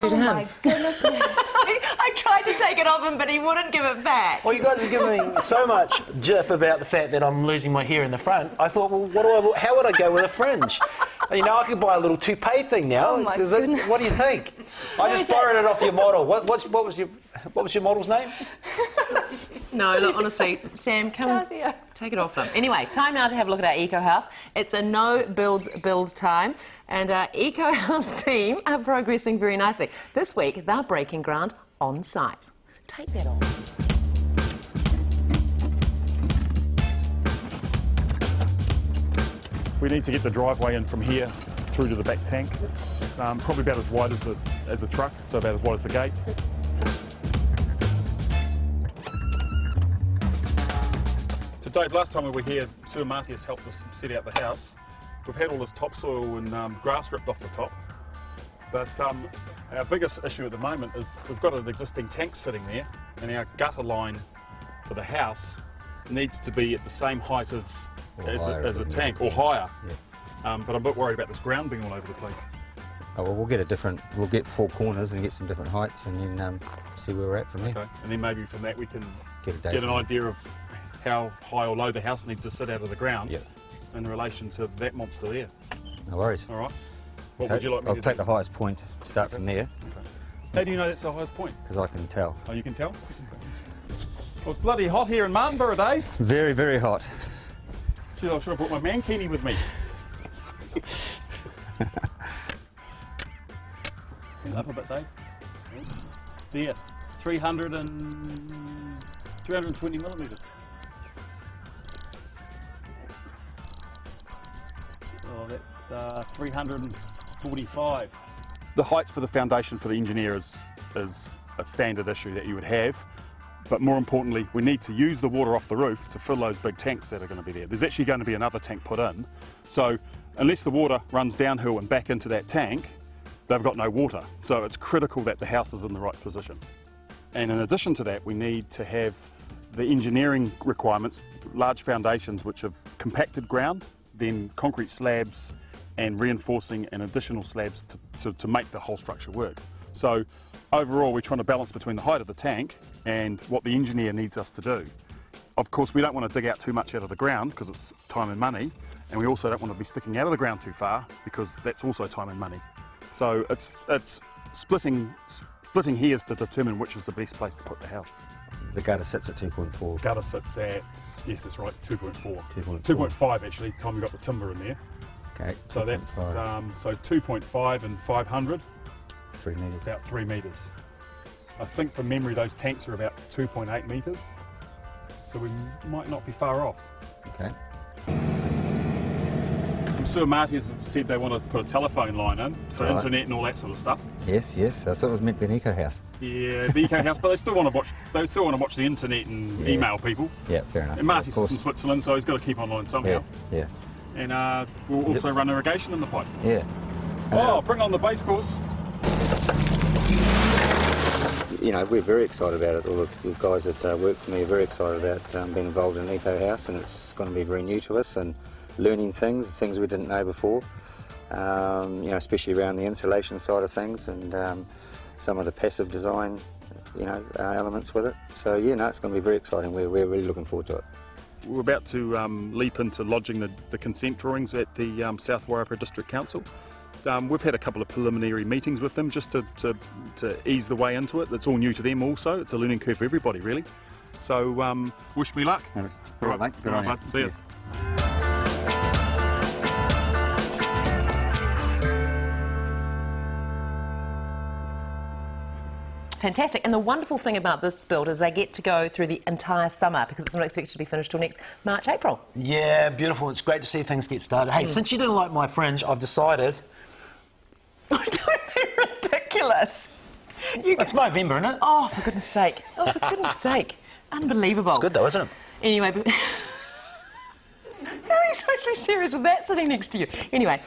Oh my goodness. I tried to take it off him, but he wouldn't give it back. Well, you guys are giving me so much jip about the fact that I'm losing my hair in the front. I thought, well, how would I go with a fringe? You know, I could buy a little toupee thing now. Oh my goodness. What do you think? I just borrowed it off your model. What was your model's name? No, look, honestly, Sam, come take it off them. Anyway, time now to have a look at our Eco House. It's a no-build time, and our Eco House team are progressing very nicely. This week, they're breaking ground on site. Take that off. We need to get the driveway in from here through to the back tank, probably about as wide as the truck, so about as wide as the gate. So Dave, last time we were here, Sir Marty has helped us set out the house. We've had all this topsoil and grass ripped off the top, but our biggest issue at the moment is we've got an existing tank sitting there, and our gutter line for the house needs to be at the same height as a tank, or higher. Yeah. But I'm a bit worried about this ground being all over the place. Oh, well, we'll get 4 corners and get some different heights, and then see where we're at from there. Okay. And then maybe from that we can get an idea of how high or low the house needs to sit out of the ground. Yep. In relation to that monster there. No worries. All right. What would you like me to do? I'll take the highest point, start from there. Okay. How do you know that's the highest point? Because I can tell. Oh, you can tell? Well, it's bloody hot here in Martinborough, Dave. Very, very hot. Gee, I should have brought my mankini with me. Up a bit, Dave. There, 320 millimetres. Oh, that's 345. The heights for the foundation for the engineer is a standard issue that you would have. But more importantly, we need to use the water off the roof to fill those big tanks that are going to be there. There's actually going to be another tank put in. So unless the water runs downhill and back into that tank, they've got no water. So it's critical that the house is in the right position. And in addition to that, we need to have the engineering requirements, large foundations which have compacted ground, then concrete slabs and reinforcing and additional slabs to make the whole structure work. So overall, we're trying to balance between the height of the tank and what the engineer needs us to do. Of course, we don't want to dig out too much out of the ground because it's time and money, and we also don't want to be sticking out of the ground too far because that's also time and money. So it's splitting hairs to determine which is the best place to put the house. The gutter sits at 2.4. Gutter sits at, yes, that's right, 2.4. 2.5 actually, time we got the timber in there. Okay. So that's so 2.5 and 500. 3 metres. About 3 metres. I think from memory those tanks are about 2.8 metres, so we might not be far off. Okay. Sir Marty has said they want to put a telephone line in for internet and all that sort of stuff. Yes, yes. I thought it was meant to be an eco house. Yeah, the eco house, but they still want to watch. They still want to watch the internet and email people. Yeah, fair enough. And Marty's from Switzerland, so he's got to keep online somehow. Yeah. And we'll also run irrigation in the pipe. Yeah. Oh, bring on the base course. You know, we're very excited about it. All the guys that work for me are very excited about being involved in an eco house, and it's going to be very new to us and learning things we didn't know before. You know, especially around the insulation side of things and some of the passive design, you know, elements with it. So yeah, no, it's going to be very exciting. We're really looking forward to it. We're about to leap into lodging the consent drawings at the South Wairarapa District Council. We've had a couple of preliminary meetings with them just to ease the way into it. It's all new to them also. It's a learning curve for everybody, really. So wish me luck. All right, mate. Good on you. See you. Fantastic. And the wonderful thing about this build is they get to go through the entire summer because it's not expected to be finished till next March, April. Yeah, beautiful. It's great to see things get started. Hey, since you didn't like my fringe, I've decided... Don't be ridiculous. It's November, isn't it? Oh, for goodness sake. Oh, for goodness sake. Unbelievable. It's good though, isn't it? Anyway, how are you supposed to be serious with that sitting next to you? Anyway.